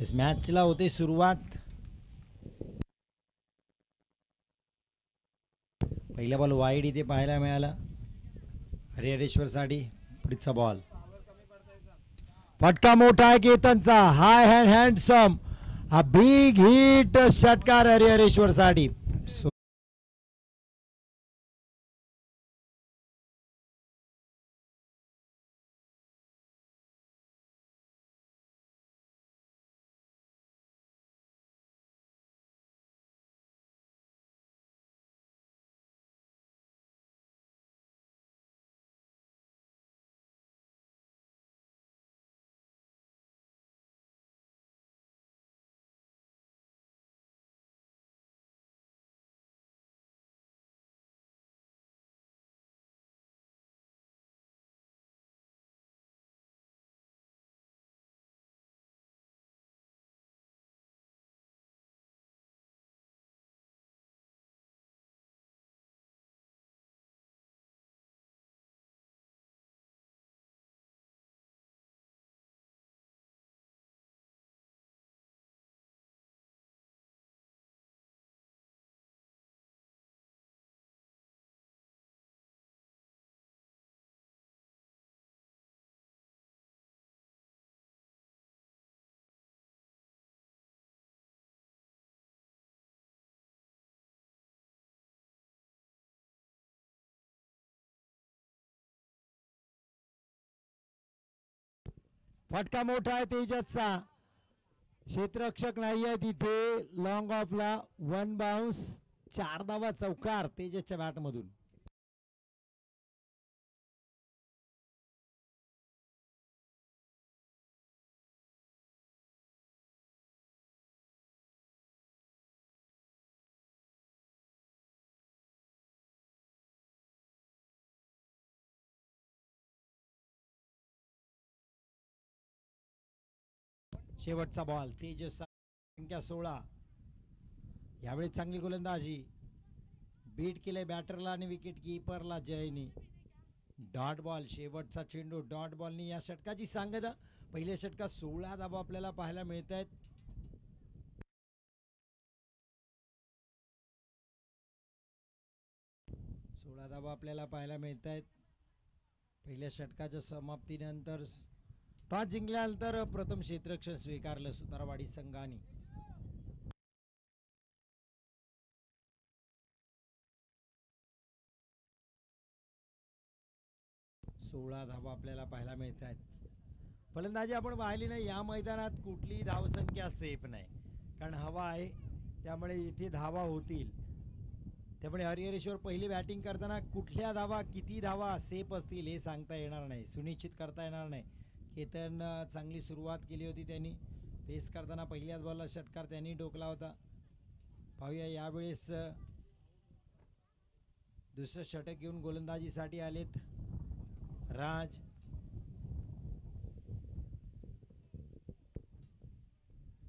इस मॅचला होते सुरुवात. पहिला बॉल वाईड इथे पाहायला मिळाला हरिहरेश्वरसाठी. पुढचा बॉल फटका मोठा आहे केतनचा. High hand handsome a big hit षटकार हरिहरेश्वरसाठी. फटका मोठा आहे तेजसचा. क्षेत्ररक्षक नाही आहे तिथे. Long ऑफला 1 bounce. 4 धावा चौकार तेजसच्या बॅटमधून. शेवटचा बॉल तेजस संख्या 16. यावेळी चांगली गोलंदाजी. बीट केले बॅटरला आणि विकेट कीपरला जयनी. डॉट बॉल शेवटचा चेंडू डॉट बॉलनी या षटकाची सांगता. पहिल्या षटकात 16 धावा आपल्याला पाहायला मिळत आहेत. आपल्याला पाहायला मिळत आहेत. पहिल्या षटकाच्या समाप्तीनंतर टॉस जिंकल्यानंतर प्रथम क्षेत्ररक्षण स्वीकारलं सुतारवाडी संघाने. सोळा धावा आपल्याला पाहायला मिळत आहेत. फलंदाजी आपण पाहिली नाही. या मैदानात कुठलीही धावसंख्या सेफ नाही, कारण हवा आहे, त्यामुळे इथे धावा होतील. त्यामुळे हरिहरेश्वर पहिली बॅटिंग करताना कुठल्या धावा किती धावा सेफ असतील हे सांगता येणार नाही, सुनिश्चित करता येणार नाही. केतन चांगली सुरुवात केली होती त्यांनी. पेस करताना पहिल्याच बॉलला षटकार त्यांनी डोकला होता. पाहूया यावेळेस दुसरं षटक घेऊन गोलंदाजीसाठी आलेत राज.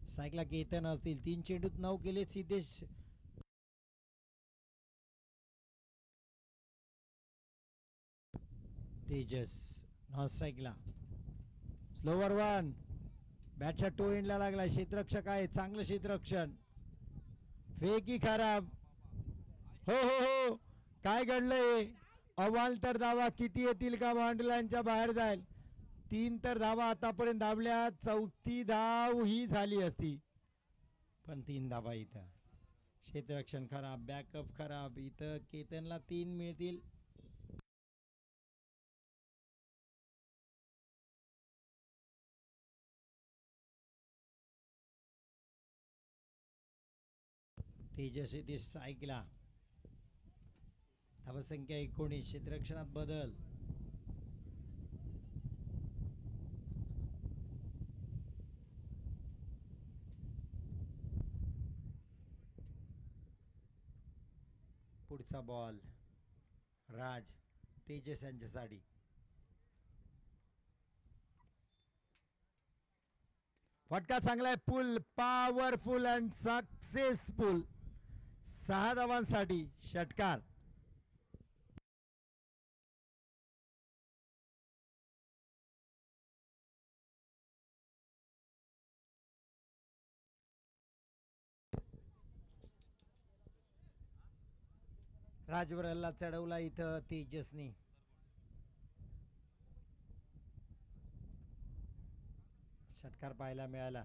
स्ट्राईकला केतन असतील. 3 चेंडूत 9 केले सिद्धेश. तेजस नॉन स्ट्राईकला. स्लोवर 1. बॅटच्या टो एंडला लागला. क्षेत्ररक्षक आहे, चांगलं क्षेत्ररक्षण. फेकी खराब. हो हो हो, काय घडलंय? अवांतर धावा किती येतील का भांडलांच्या बाहेर जाईल. 3 तर धावा आतापर्यंत धावल्या. 4थी धाव ही झाली असती, पण 3 धावा इथं. क्षेत्ररक्षण खराब, बॅकअप खराब. इथं केतनला 3 मिळतील. तेजस येथे स्ट्राईकला. धावसंख्या 19. क्षेत्ररक्षणात बदल. पुढचा बॉल राज तेजस यांच्यासाठी. फटका चांगला आहे. पुल पॉवरफुल अँड सक्सेसफुल. 6 धावांसाठी षटकार. राजवर हल्ला चढवला इथं तेजसनी. षटकार पाहायला मिळाला.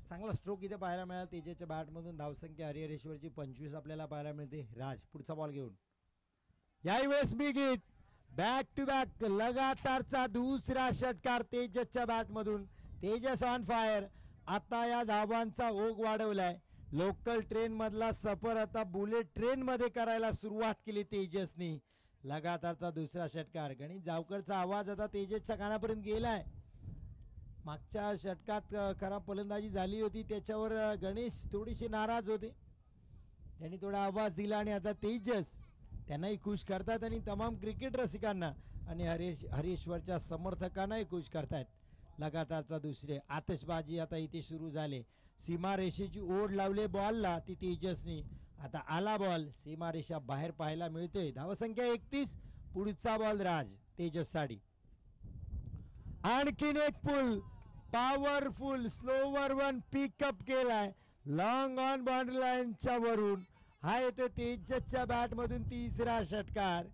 चांगला स्ट्रोक इथे पाहायला मिळाला तेजसच्या बॅटमधून. धावसंख्या हरिहरेश्वरची 25 आपल्याला पाहायला मिळते. राज पुढचा बॉल घेऊन याही वेळेस big hit. Back to back लगातारचा दुसरा षटकार तेजसच्या बॅटमधून. Tejas on fire. आता या धावांचा ओघ वाढवलाय. लोकल ट्रेन मधला सफर आता बुलेट ट्रेन मध्ये करायला सुरुवात केली तेजसनी. लगातारचा दुसरा षटकार. गणेश जावकरचा आवाज आता तेजसच्या कानापर्यंत गेलाय. मागच्या षटकात खराब फलंदाजी झाली होती त्याच्यावर गणेश थोडीशी नाराज होते. त्यांनी थोडा आवाज दिला आणि आता तेजस त्यांनाही खुश करतात आणि तमाम क्रिकेट रसिकांना आणि हरेश्वरच्या समर्थकांनाही खुश करतायत. लगातारचा दुसरे आतषबाजी आता इथे सुरू झाले. सीमारेषेची ओढ लावले बॉलला ती तेजसनी. आता आला बॉल सीमारेषा बाहेर पाहायला मिळतोय. धावसंख्या 31. पुढचा बॉल राज तेजस साठी. आणखीन एक पुल पॉवरफुल स्लोवर वन पिकअप केलाय लॉंग ऑन बाउंड्री लाईनच्या वरून. हा येतो तेजसच्या बॅट मधून तिसरा षटकार.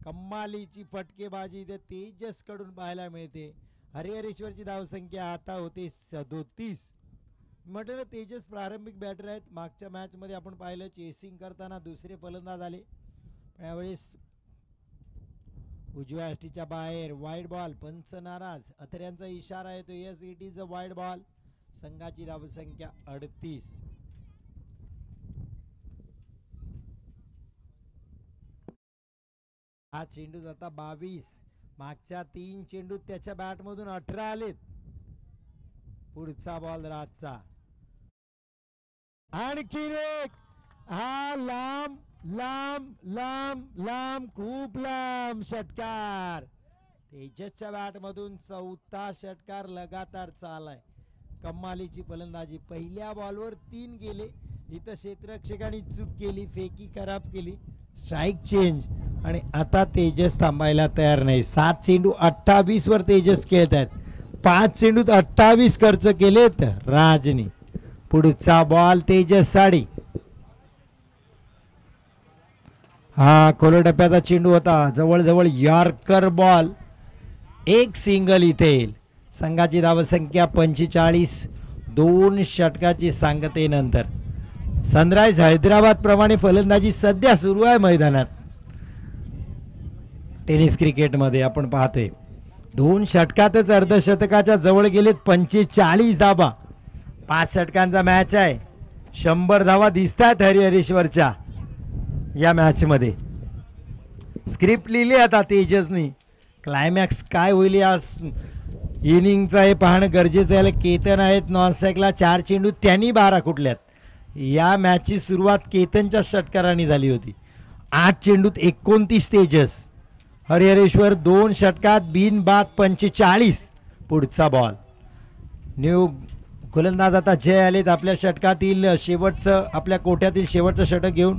कम्मालीची फटकेबाजी इथे तेजस कडून पाहायला मिळते. हरिहरेश्वरची धावसंख्या आता होते 37. म्हटलं तेजस प्रारंभिक बॅटर आहेत. मागच्या मॅच मध्ये आपण पाहिलं चेसिंग करताना दुसरे फलंदाज आले. यावेळेस उजव्या अष्टीच्या बाहेर वाईड बॉल. पंच नाराज. अथऱ्यांचा इशारा येतो yes it is a wide ball. संघाची धावसंख्या 38. हा चेंडू आता 22. मागच्या 3 चेंडूत त्याच्या बॅट मधून 18 आलेत. पुढचा बॉल राजचा. आणखीन एक. हा लांब लांब लांब लांब खूप लांब षटकार. तेजसच्या बॅट मधून चौथा षटकार लगातार चालाय. कमालीची फलंदाजी. पहिल्या बॉलवर 3 गेले. इथं क्षेत्ररक्षकांनी चूक केली. फेकी खराब केली. स्ट्राईक चेंज आणि आता तेजस थांबायला तयार नाही. 7 चेंडू 28 वर तेजस खेळत आहेत. 5 चेंडूत 28 खर्च केलेत राजनी. पुढचा बॉल तेजस साठी. हा खोल टप्प्याचा चेंडू होता. जवळजवळ यॉर्कर बॉल. एक सिंगल इथे येईल. संघाची धावसंख्या 45. 2 षटकाची सांगतेनंतर सनराइज हैदराबाद प्रमाणे फलंदाजी सध्या सुरू आहे मैदानात. टेनिस क्रिकेटमध्ये आपण पाहतोय 2 षटकातच अर्धशतकाच्या जवळ गेलेत. 45 धावा. 5 षटकांचा मॅच आहे. 100 धावा दिसतात हरिहरेश्वरच्या या मॅच मध्ये. स्क्रिप्ट लिहिली आता तेजसनी. क्लायमॅक्स काय होईल या इनिंगचा हे पाहणं गरजेचं आहे. केतन आहेत नॉनस्ट्राईकला. 4 चेंडू त्यांनी 12 कुठल्यात. या मॅचची सुरुवात केतनच्या षटकाराने झाली होती. 8 चेंडूत 29 तेजस. हरिहरेश्वर 2 षटकात बिनबाद 45. पुढचा बॉल. न्यू गोलंदाज आता जय आलेत आपल्या षटकातील शेवटचं आपल्या कोठ्यातील शेवटचं षटक घेऊन.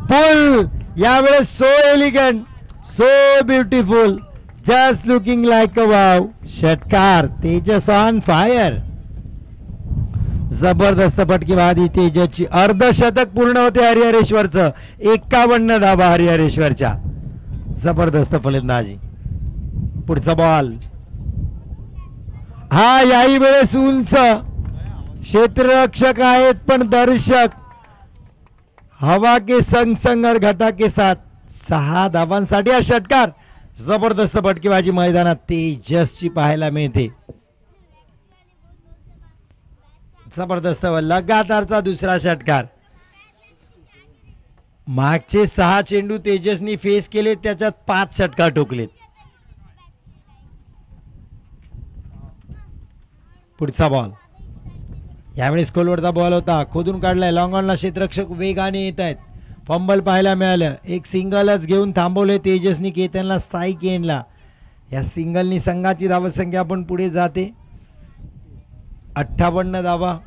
पुल यावेळेस so elegant so beautiful just looking like a wow. षटकार. Tejas on fire. जबरदस्त फटकेबाजी तेजसची. अर्धशतक पूर्ण होते हरिहरेश्वरचं. 51 धावा हरिहरेश्वरच्या. जबरदस्त फलंदाजी. पुढचा बॉल. हा याही वेळेस उंच. क्षेत्ररक्षक आहेत पण दर्शक. हवा के संग संग और घटा के साथ. 6 धावांसाठी हा षटकार. जबरदस्त फटकेबाजी मैदानात तेजसची पाहायला मिळते. जबरदस्त लगातारचा दुसरा षटकार. मागचे 6 चेंडू तेजसनी फेस केले त्याच्यात 5 षटकार ठोकलेत. पुढचा बॉल. यावेळेस खोलवरचा बॉल होता. खोदून काढलाय. लॉंग ऑनला क्षेत्ररक्षक वेगाने येत आहेत. फंबल पाहायला मिळालं. एक सिंगलच घेऊन थांबवले तेजसनी केतनला स्ट्राईक एंडला. या सिंगलनी संघाची धावसंख्या पण पुढे जाते. 58 धावा.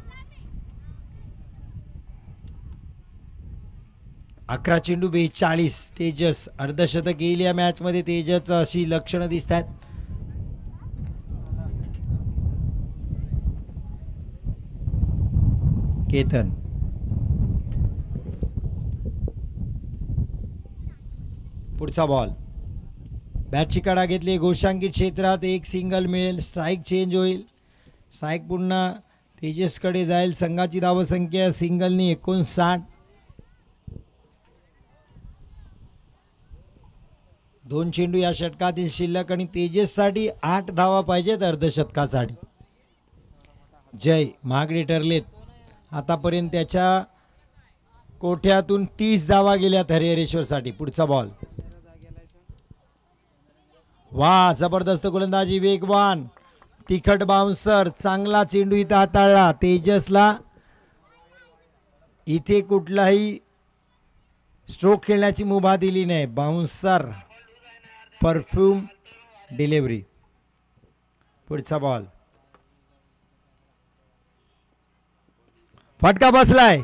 11 चेंडू 42. तेजस अर्धशतक येईल या मॅच मध्ये. तेजस अशी लक्षणं दिसत आहेत. केतन पुढचा बॉल. बॅटची कडा घेतली, घोषांकित क्षेत्रात एक सिंगल मिळेल, स्ट्राईक चेंज होईल. स्ट्राईक पुन्हा तेजसकडे जाईल. संघाची धावसंख्या सिंगलनी 59. 2 चेंडू या षटकातील शिल्लक आणि तेजससाठी 8 धावा पाहिजेत अर्धशतकासाठी. जय महागडे ठरलेत. आतापर्यंत त्याच्या कोठ्यातून 30 धावा गेल्यात हरिहरेश्वरसाठी. पुढचा बॉल. वा, जबरदस्त गोलंदाजी, वेगवान, तिखट बाउन्सर, चांगला चेंडू इथं हाताळला. तेजसला इथे कुठलाही स्ट्रोक खेळण्याची मुभा दिली नाही. Bouncer, perfume delivery. पुढचा बॉल. फटका बसलाय.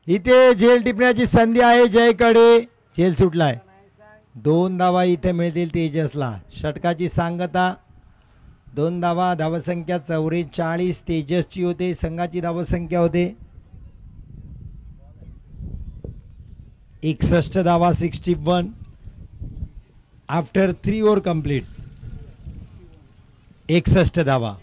इथे झेल टिपण्याची संधी आहे जयकडे. झेल सुटलाय. 2 धावा इथे मिळतील तेजसला. षटकाची सांगता 2 धावा. धावसंख्या 44 तेजसची होते. संघाची धावसंख्या होते 61 धावा. 61 आफ्टर 3 ओव्हर कंप्लीट. 61 धावा.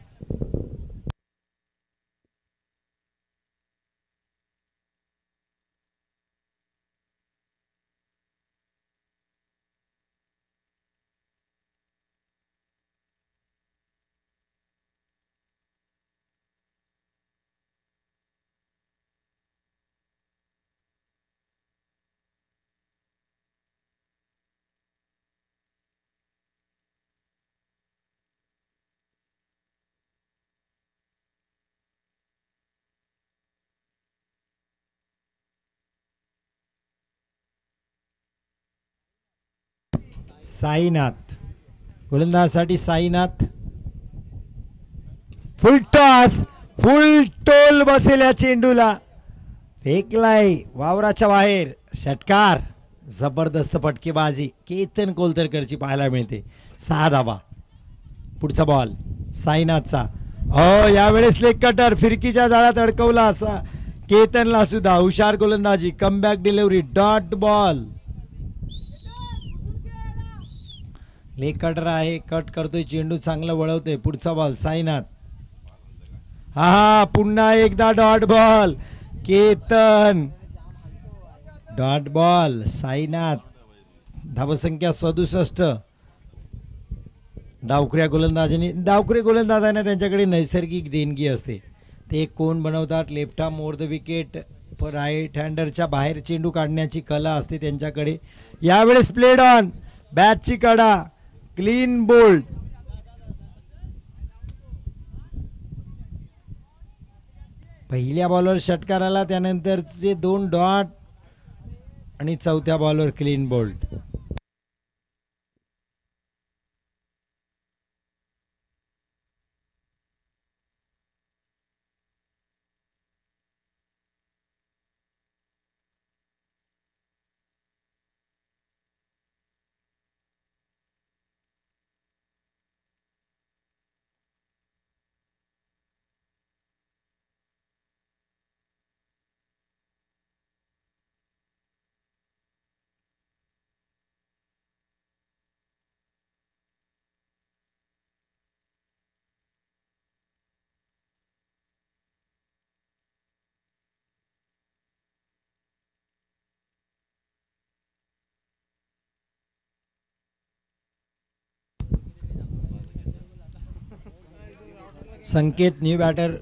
साईनाथ गोलंदाजासाठी. साईनाथ फुल टॉस, फुल टोल बसेल या चेंडूला. फेकलाय वावराच्या बाहेर. षटकार. जबरदस्त फटकेबाजी केतन कोलतरकरची पाहायला मिळते. 6 धावा. पुढचा बॉल साईनाथचा. यावेळेस लेग कटर फिरकीच्या जाळ्यात अडकवला असा केतनला सुद्धा. हुशार गोलंदाजी, comeback delivery, dot ball. Leg cutter आहे, कट करतोय चेंडू, चांगलं वळवतोय. पुढचा बॉल साईनाथ. हा, पुन्हा एकदा dot ball. Ketan dot ball. Sainath. धावसंख्या 67. डावखऱ्या गोलंदाजांना त्यांच्याकडे नैसर्गिक देणगी असते. ते एक कोण बनवतात. Left arm over the wicket, right हँडरच्या बाहेर चेंडू काढण्याची कला असते त्यांच्याकडे. यावेळेस प्लेड ऑन. बॅटची कडा, क्लीन बोल्ड. पहिल्या बॉलवर षटकार आला, त्यानंतरचे 2 डॉट आणि चौथ्या बॉलवर clean bowled. Sanket new batter.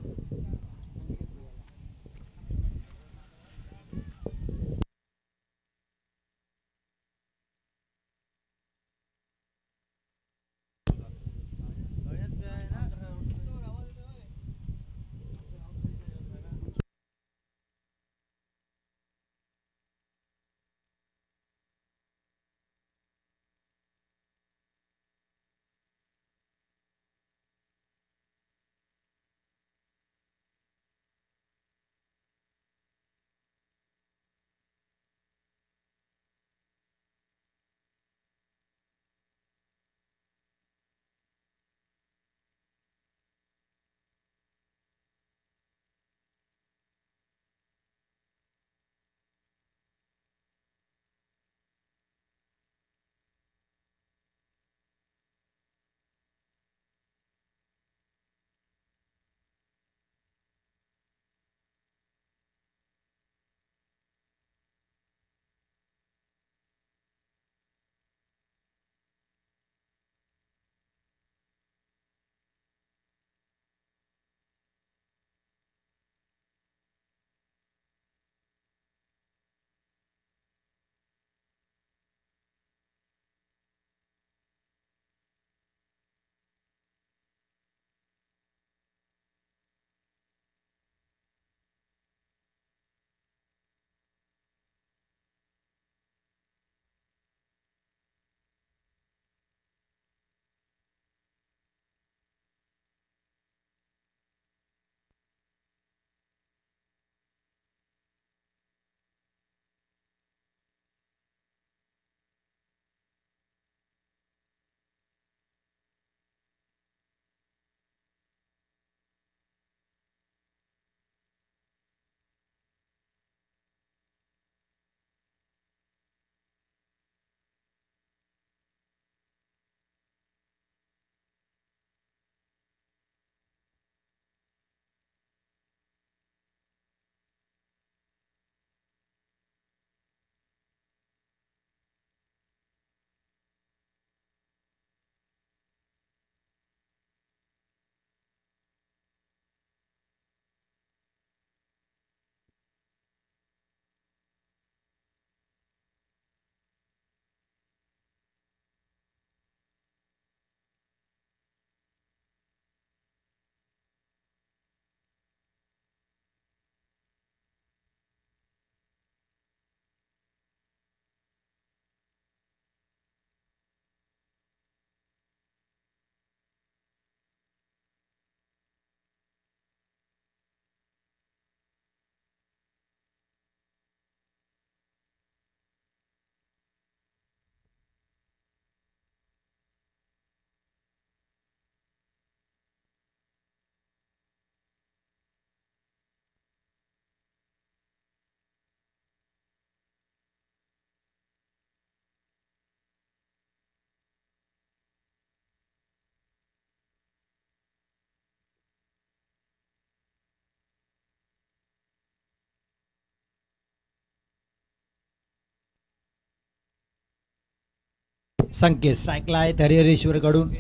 Sanket स्ट्राईकला आहेत हरिहरेश्वर कडून.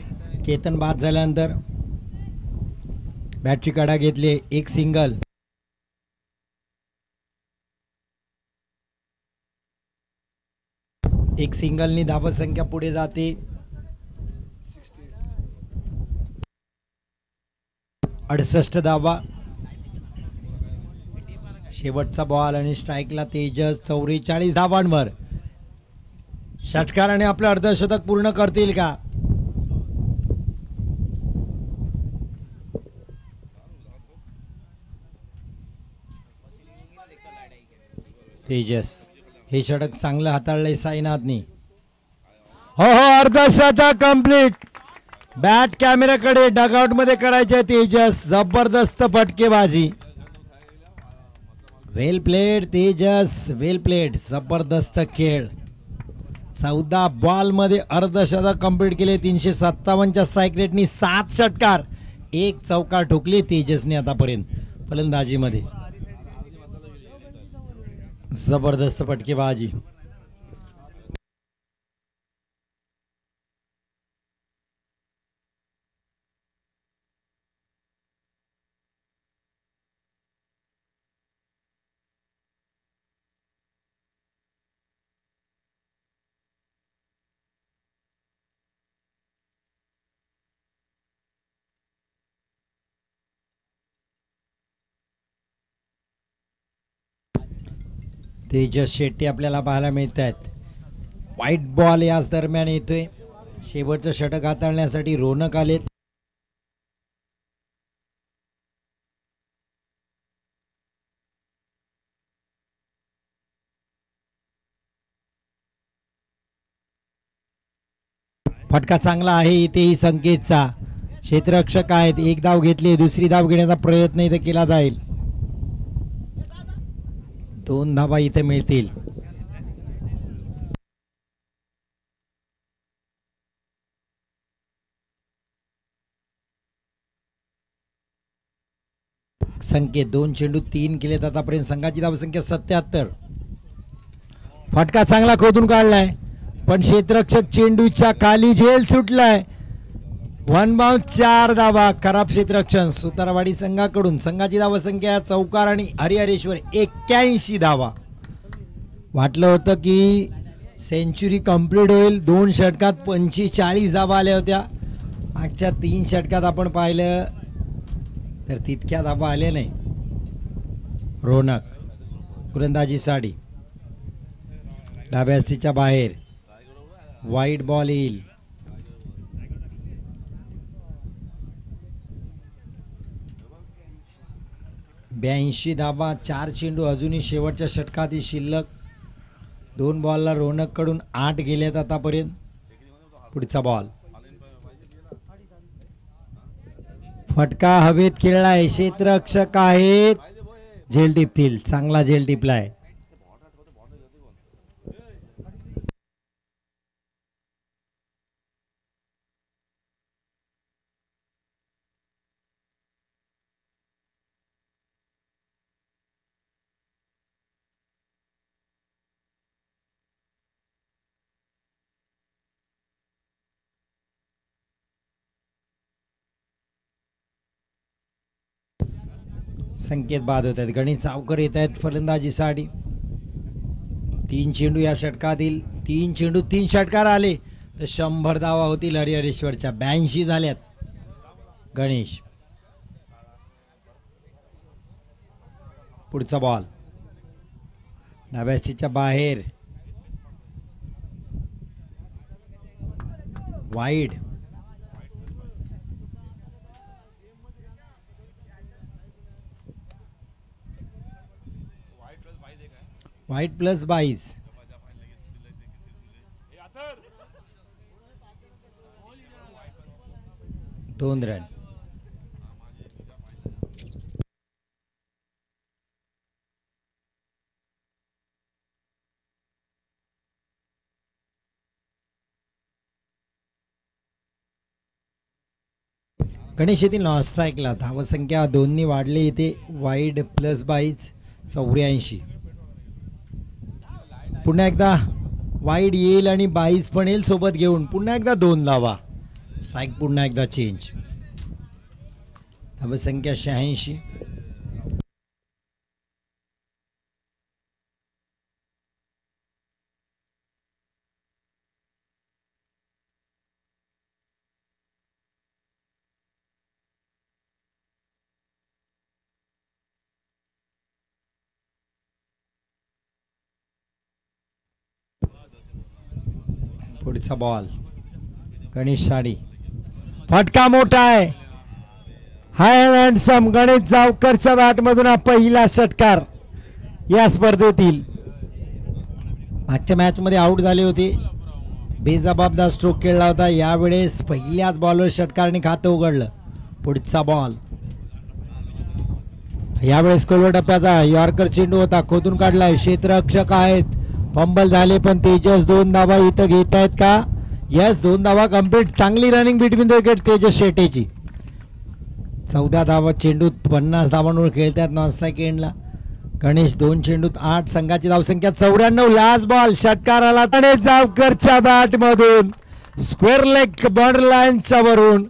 केतन बाद झाल्यानंतर बॅटची कडा घेतली, एक सिंगल. एक सिंगलनी धावत संख्या पुढे जाते. 68 धावा. शेवटचा बॉल आणि स्ट्राईकला तेजस. 44 धावांवर. षटकाराने आपलं अर्धशतक पूर्ण करतील का? तेजस हे षटक चांगलं हाताळलंय साईनाथनी. हो हो, अर्धशतक कंप्लीट. बॅट कॅमेऱ्याकडे डगआउट मध्ये करायचे तेजस. जबरदस्त फटकेबाजी. वेल प्लेड तेजस, वेल प्लेड. जबरदस्त खेळ. 14 बॉल मध्ये अर्धशतक कंप्लीट केले. 357च्या स्ट्राईक रेटनी 7 षटकार, 1 चौकार ठोकले तेजसने आतापर्यंत फलंदाजीमध्ये. जबरदस्त फटकेबाजी. तेजस शेट्टी आपल्याला पाहायला मिळत आहेत. व्हाईट बॉल याच दरम्यान येतोय. शेवटचं षटक हाताळण्यासाठी रोनक आलेत. फटका चांगला आहे इथेही संकेतचा. क्षेत्ररक्षक आहेत. एक धाव घेतली, दुसरी धाव घेण्याचा प्रयत्न इथे केला जाईल. 2 धावा इथे मिळतील. संकेत 2 चेंडू 3 केलेत आतापर्यंत. संघाची धावसंख्या 77. फटका चांगला खोदून काढलाय, पण क्षेत्ररक्षक चेंडूच्या खाली झेल सुटलाय. 1 बाउंड 4 धावा. खराब क्षेत्ररक्षण सुतारवाडी संघाकडून. संघाची धावसंख्या चौकार आणि हरिहरेश्वर 81 धावा. वाटलं होतं की सेंचुरी कंप्लीट होईल. 2 षटकात 45 धावा आल्या होत्या. मागच्या 3 षटकात आपण पाहिलं तर तितक्या धावा आल्या नाही. रोनक गोलंदाजी साडी. डाव्या हस्तीच्या बाहेर. वाईट बॉल येईल. ब्याऐंशी धावा. 4 चेंडू अजूनही शेवटच्या षटकात शिल्लक. 2 बॉलला रोनक कडून 8 गेलेत आतापर्यंत. पुढचा बॉल. फटका हवेत खेळलाय. क्षेत्ररक्षक आहेत. झेल टिपतील. चांगला झेल टिपलाय. संकेत बाद होत आहेत. गणित सावकर येत आहेत फलंदाजीसाठी. 3 चेंडू या षटकातील. 3 चेंडू 3 षटकार आले तर 100 धावा होतील हरिहरेश्वरच्या. 82 झाल्यात. गणेश. पुढचा बॉल. डाव्याच्या बाहेर. Wide. White plus 22. 2 run. Ganesh येथील नॉन स्ट्राईकला. धावसंख्या 2 वाढली इथे. Wide plus 22 84. पुन्हा एकदा वाईड येईल आणि 22 पण येईल सोबत घेऊन. पुन्हा एकदा 2 धावा. स्ट्राईक पुन्हा एकदा चेंज. धावसंख्या 86. पुढचा बॉल गणेश साडी. फटका मोठा आहे. हाय हँडसम गणेश जावकरच्या बॅटमधून हा पहिला षटकार या स्पर्धेतील. मागच्या मॅचमध्ये आऊट झाले होते. बेजबाबदार स्ट्रोक खेळला होता. यावेळेस पहिल्याच बॉलवर षटकारने खातं उघडलं. पुढचा बॉल यावेळेस कोलवा टप्प्याचा यॉर्कर चेंडू होता. खोदून काढलाय. क्षेत्ररक्षक आहेत. फंबल झाले पण तेजस 2 धावा इथं घेत आहेत का? यस 2 धावा कंप्लीट. चांगली running between the wicket Tejas शेटेची. 14 धावा चेंडूत 50 धावांवर खेळतात नॉन स्ट्राईक एंडला. गणेश 2 चेंडूत 8. संघाची धावसंख्या 94. लास्ट बॉल षटकार आला गणेश जावकरच्या बॅट मधून स्क्वेअर लेग बॉर्डर लाईनच्या वरून.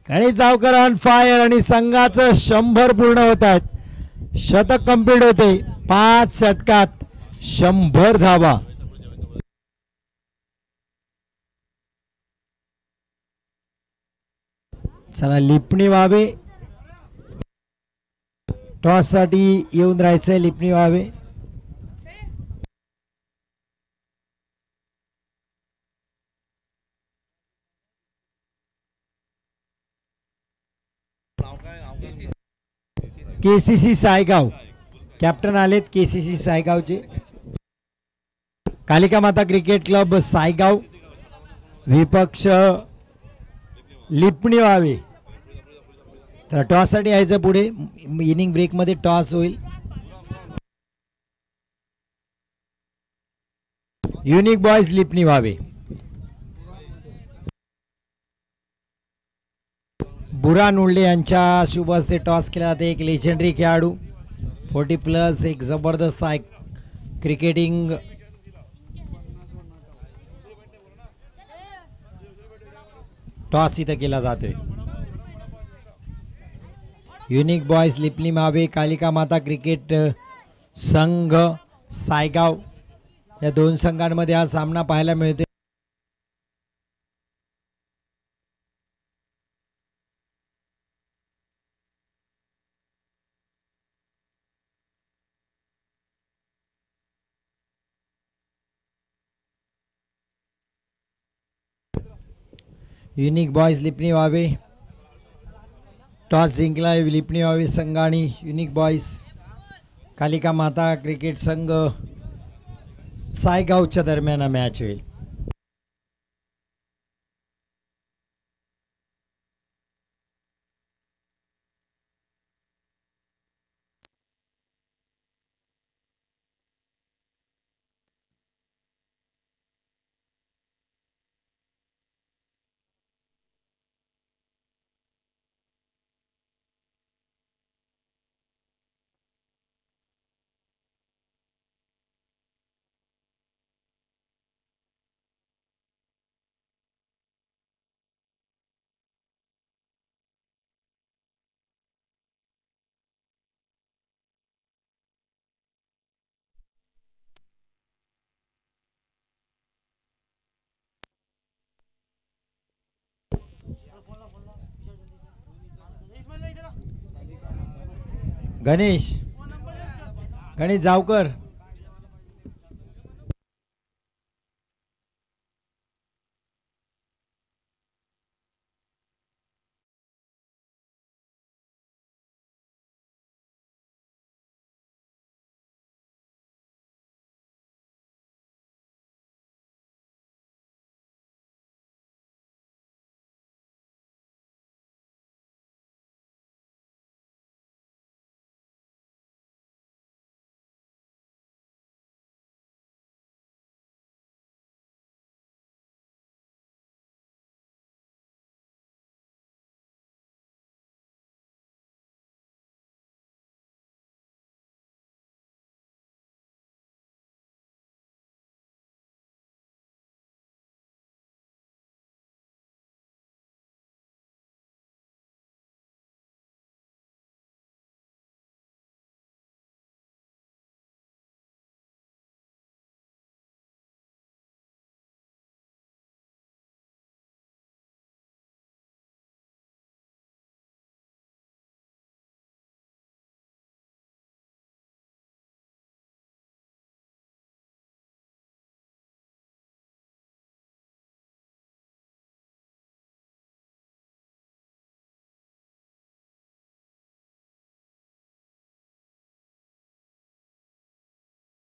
गणेश जावकर ऑन फायर आणि संघाचं 100 पूर्ण होत आहेत. शतक कंप्लीट होते. 5 षटकात 100 धावा. चला लिपणी व्हावे. टॉस साठी येऊन राहायचंय. लिपणी व्हावे. केसीसी सायगाव कॅप्टन आलेत. केसीसी सायगावचे कालिका माता क्रिकेट क्लब सायगाव. विपक्ष लिपणी व्हावे. तर टॉस साठी यायचं पुढे. इनिंग ब्रेक मध्ये टॉस होईल. युनिक बॉयज लिपणी व्हावे. बुरा नोल्डे यांच्या शुभ हस्ते टॉस केला जाते. एक लेजेंडरी खेळाडू 40+ एक जबरदस्त क्रिकेटिंग टॉस इथं केला जातोय. युनिक बॉयज लिपणी मावे कालिका माता क्रिकेट संघ सायगाव या 2 संघांमध्ये हा सामना पाहायला मिळते. युनिक बॉयज लिपणी व्हावे. टॉस जिंकला लिपणी व्हावे संघाने. युनिक बॉयज कालिका माता क्रिकेट संघ सायगावच्या दरम्यान मॅच होईल. गणेश जावकर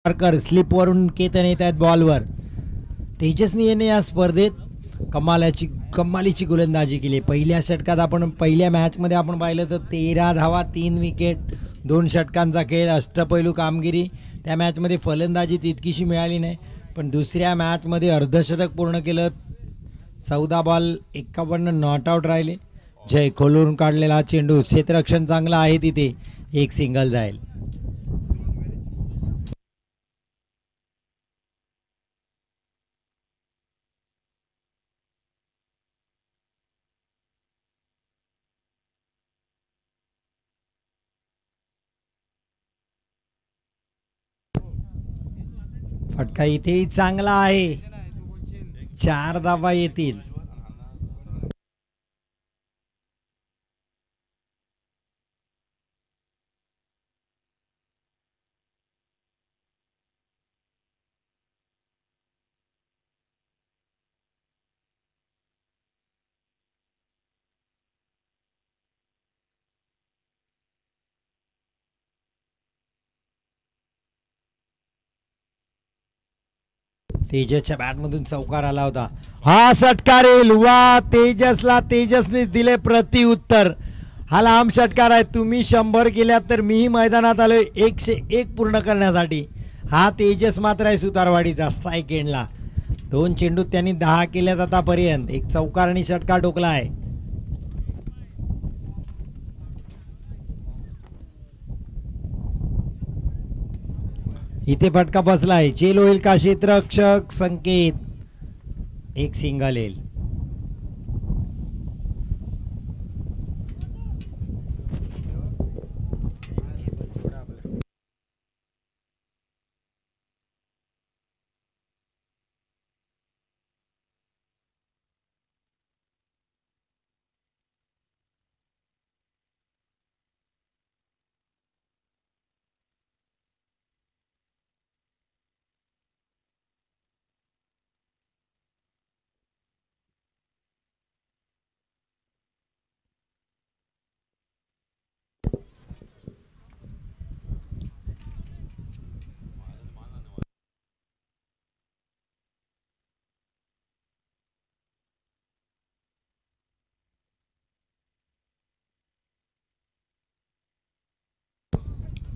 स्लिपवरून केतन येत आहेत बॉलवर. तेजसनी याने या स्पर्धेत कमालीची गोलंदाजी केली. पहिल्या षटकात आपण पहिल्या मॅचमध्ये आपण पाहिलं तर 13 धावा 3 विकेट 2 षटकांचा खेळ, अष्टपैलू कामगिरी. त्या मॅचमध्ये फलंदाजी तितकीशी मिळाली नाही, पण दुसऱ्या मॅचमध्ये अर्धशतक पूर्ण केलं. 14 बॉल 51 नॉट आऊट राहिले. जय खोलून काढलेला चेंडू, क्षेत्ररक्षण चांगलं आहे तिथे, एक सिंगल जाईल. फटका इथेही चांगला आहे, 4 धावा येतील. तेजसच्या बॅटमधून चौकार आला होता. हा षटकार येईल. वा, तेजसने दिले प्रत्युत्तर. हा लांब षटकार आहे. तुम्ही 100 केल्यात तर मीही मैदानात आलोय 101 पूर्ण करण्यासाठी. हा तेजस मात्र आहे सुतारवाडीचा. स्ट्राईक एंडला 2 चेंडूत त्यांनी 10 केल्यात आतापर्यंत. एक चौकार आणि षटकार ठोकला आहे. इथे फटका बसलाय. चेल होईल का क्षेत्ररक्षक संकेत, एक सिंगल येईल.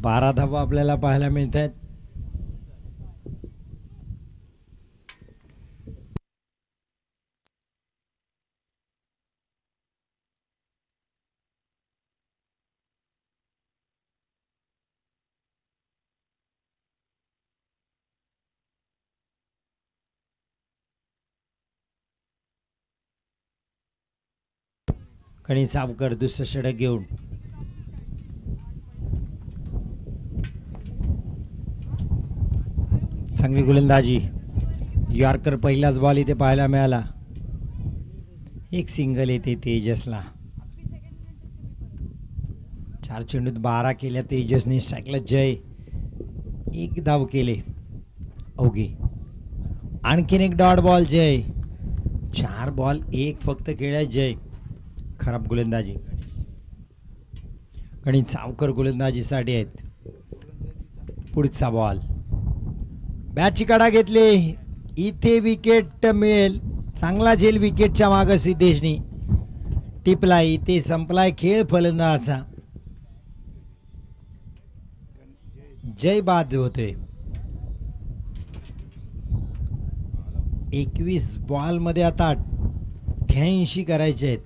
बारा धावा आपल्याला पाहायला मिळत आहेत. कणी सावकर दुसरं षटक घेऊन. चांगली गोलंदाजी. यॉर्कर पहिलाच बॉल इथे पाहायला मिळाला. एक सिंगल येते तेजसला. 4 चेंडूत 12 केल्या तेजसने. स्ट्राईकला जय, 1 धाव केले ओके. आणखीन एक डॉट बॉल जय. 4 बॉल 1 फक्त खेळाय जय. खराब गोलंदाजी. आणि सावकर गोलंदाजीसाठी आहेत. पुढचा बॉल, बॅटची कडा घेतली. इथे विकेट मिळेल. चांगला झेल विकेटच्या मागं सिद्धेशनी टिपला. इथे संपलाय खेळ फलंदाजाचा. जय बाद होते. 21 बॉल मध्ये आता 88 करायचे आहेत.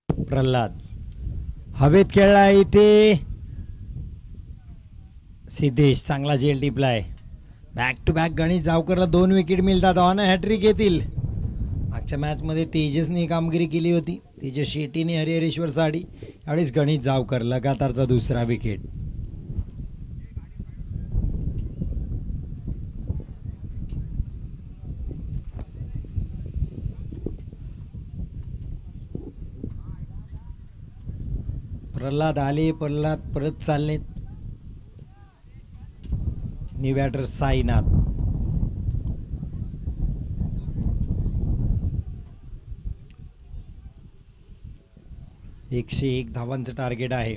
प्रल्हाद हवेत खेळला. इथे सिद्धेश चांगला जेल टिपलाय. बॅक टू बॅक गणेश जावकरला 2 विकेट मिळतात. ऑन हॅट्रिक येतील. मागच्या मॅचमध्ये तेजसने कामगिरी केली होती. तेजस शेट्टीने हरिहरेश्वर साडी. यावेळेस गणेश जावकर लगातारचा दुसरा विकेट. प्रल्हाद आले. प्रल्हाद परत चालले. New batter Sainath. एकशे 1 धावांचं टार्गेट आहे.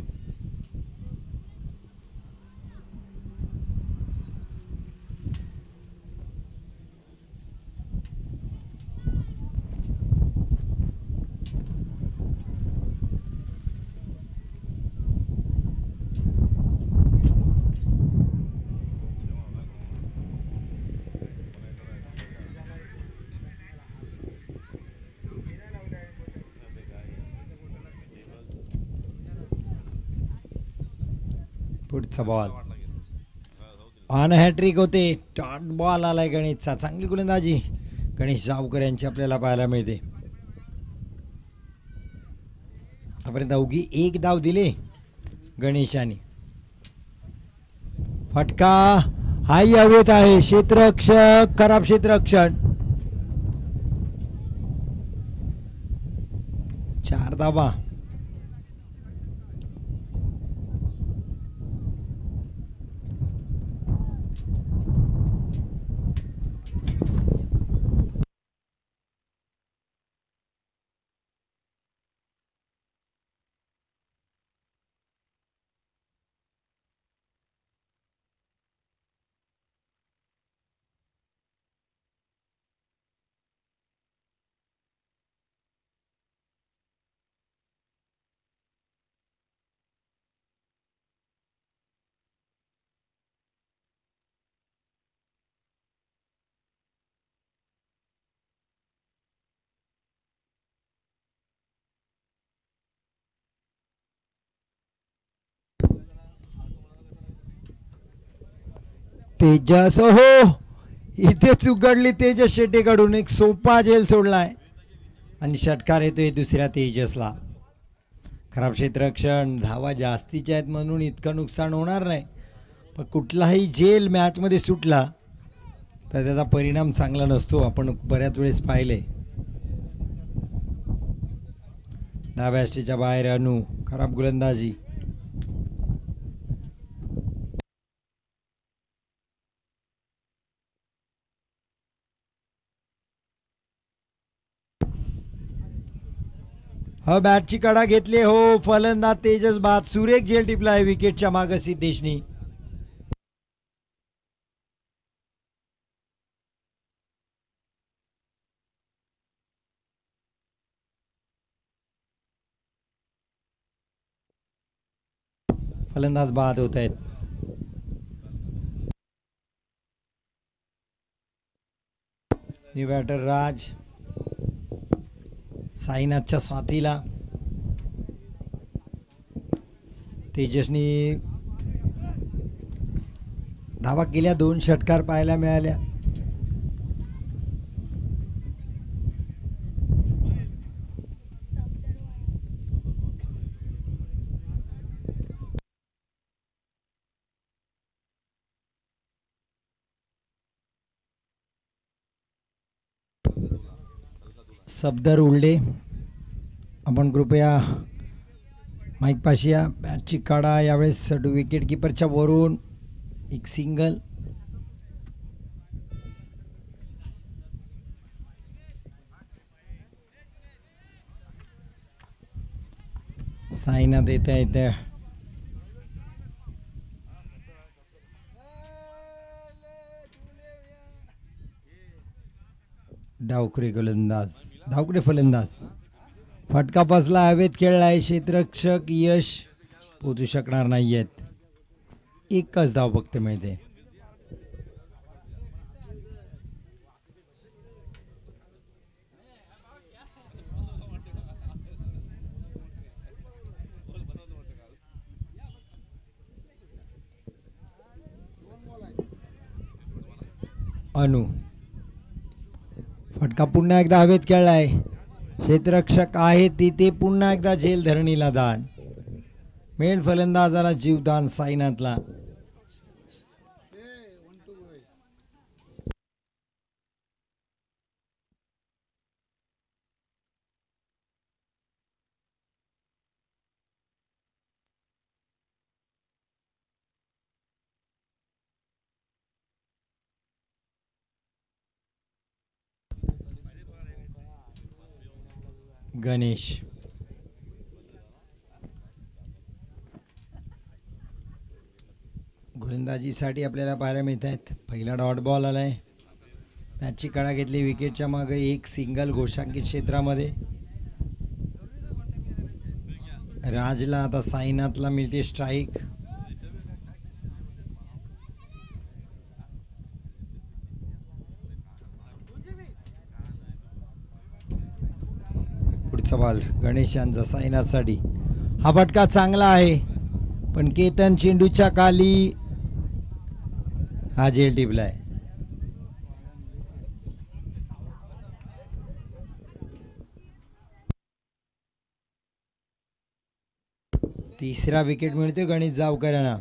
पुढचा बॉल ऑन हॅट्रिक होते. डॉट बॉल आलाय गणेशचा. चांगली गोलंदाजी गणेश जावकर यांची आपल्याला पाहायला मिळते. आतापर्यंत अवघी 1 धाव दिले गणेशाने. फटका हाही हवेत आहे. क्षेत्ररक्षक खराब क्षेत्ररक्षण. 4 धावा. तेजस हो इथेच उघडली तेजस शेट्टीकडून. एक सोपा झेल सोडलाय आणि षटकार येतोय दुसऱ्या तेजसला. खराब क्षेत्ररक्षण. धावा जास्तीच्या आहेत म्हणून इतकं नुकसान होणार नाही. पण कुठलाही झेल मॅचमध्ये सुटला तर त्याचा परिणाम चांगला नसतो. आपण बऱ्याच वेळेस पाहिले. डाव्या यष्टीच्या बाहेर अनु. खराब गोलंदाजी. हो बॅटची कडा घेतली हो. फलंदाज तेजस बाद. सुरेख झेल टिपला आहे विकेटच्या मागे सिद्धेशनी. फलंदाज बाद होत आहेत. न्यू बॅटर राज. साईनाथच्या साथीला तेजसनी धावा केल्या. 2 षटकार पाहायला मिळाल्या. सफदर उलडे. आपण कृपया माईक पाशी या. बॅटची काढा. यावेळेस विकेट किपरच्या वरून एक सिंगल. साईनाथ येत्या येत्या डावखरे गोलंदाज. धावकडे फलंदाज. फटका फसला. हवेत खेळलाय. क्षेत्ररक्षक यश पोचू शकणार नाही आहेत. 1च धाव फक्त मिळते. अनु. फटका पुन्हा एकदा हवेत खेळलाय. क्षेत्ररक्षक आहे तिथे पुन्हा एकदा झेल धरणीला दान. मेन फलंदाजाला जीवदान साईनाथला. गणेश. गोलंदाजीसाठी आपल्याला पाहायला मिळत आहेत. पहिला डॉट बॉल आलाय. मॅचची कडा घेतली. विकेटच्या मागे एक सिंगल घोषांकित क्षेत्रामध्ये. राजला आता साईनाथला मिळते स्ट्राईक. पुढचा बॉल गणेश यांचा साईनाथसाठी. हा फटका चांगला आहे पण केतन चेंडूच्या खाली हा झेल टिपलाय. तिसरा विकेट मिळतोय गणेश जावकरांना.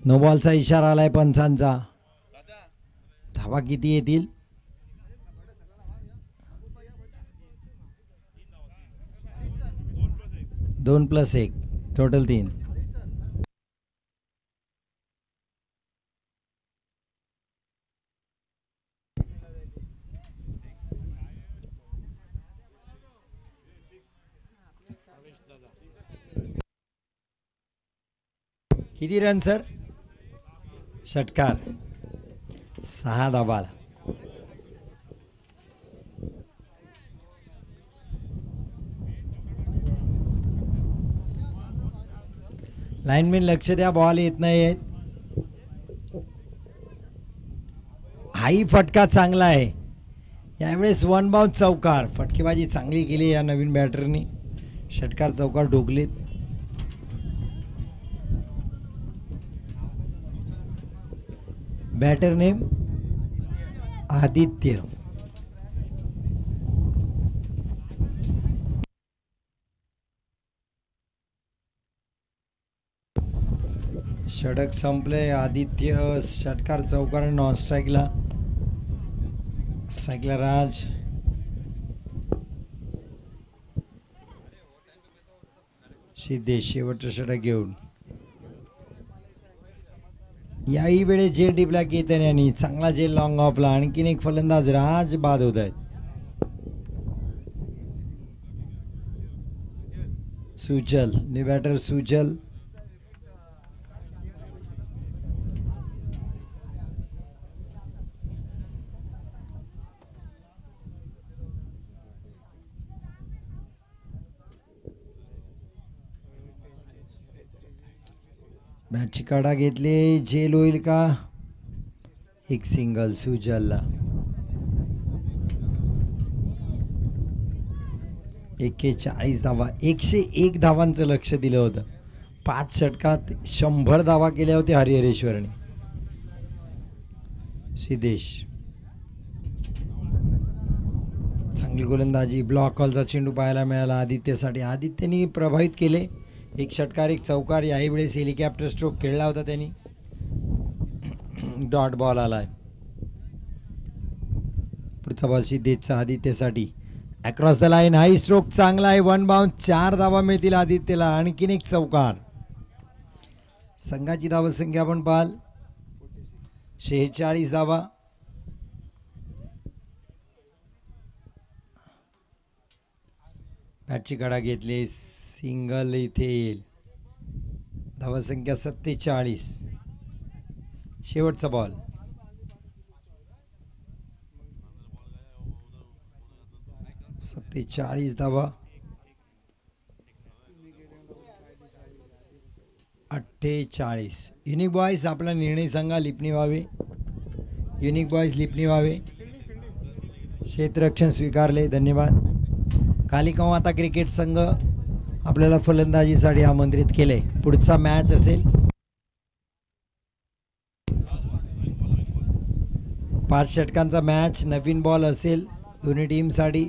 नो बॉलचा इशारा आलाय पंचांचा. धावा किती येतील? 2+1 टोटल 3. किती रन सर? षटकार. 6 धावा. लाईनमॅन लक्ष द्या, बॉल येत नाही. हाही फटका चांगला आहे. यावेळेस 1 बाउन्स चौकार. फटकेबाजी चांगली केली या नवीन बॅटरनी. षटकार चौकार ढोकलेत. Batter name Aditya. षटक संपले. आदित्य षटकार चौकार. नॉन स्ट्राईकला. स्ट्राईकला राज. सिद्धेश शेवटचं षटक घेऊन. याही वेळेस झेल टिपला केतन यांनी. चांगला झेल लॉंग ऑफला. आणखीन एक फलंदाज राज बाद होत आहेत. सुजल न्यू बॅटर सुजल. मॅचची काढा घेतली. झेल होईल का? एक सिंगल सुजलला. 41 धावा. 101 धावांचं लक्ष दिलं होतं. 5 षटकात 100 धावा केल्या होत्या हरिहरेश्वरने. सिद्धेश चांगली गोलंदाजी. ब्लॉक हॉलचा चेंडू पाहायला मिळाला आदित्यसाठी. आदित्यने प्रभावित केले. 1 षटकार 1 चौकार. याही वेळेस हेलिकॉप्टर स्ट्रोक खेळला होता त्यांनी. डॉट बॉल आलाय. पुढचा बॉल सिद्धेशचा आदित्यसाठी. Across the line. High stroke चांगला आहे. 1 बाउन्स. 4 धावा मिळतील आदित्यला. आणखीन 1 चौकार. संघाची धावसंख्या आपण पाहाल 46 धावा. बॅटची कडा घेतली. सिंगल इथे येईल. धावसंख्या 47. शेवटचा बॉल. सत्तेचाळीस धावा. 48. युनिक बॉईज आपला निर्णय सांगा. लिपणी व्हावे. युनिक बॉईज लिपणी व्हावे. क्षेत्ररक्षण स्वीकारले. धन्यवाद. कालिका माता क्रिकेट संघ आपल्याला फलंदाजीसाठी आमंत्रित केले. पुढचा मॅच असेल 5 षटकांचा मॅच. नवीन बॉल असेल दोन्ही टीमसाठी.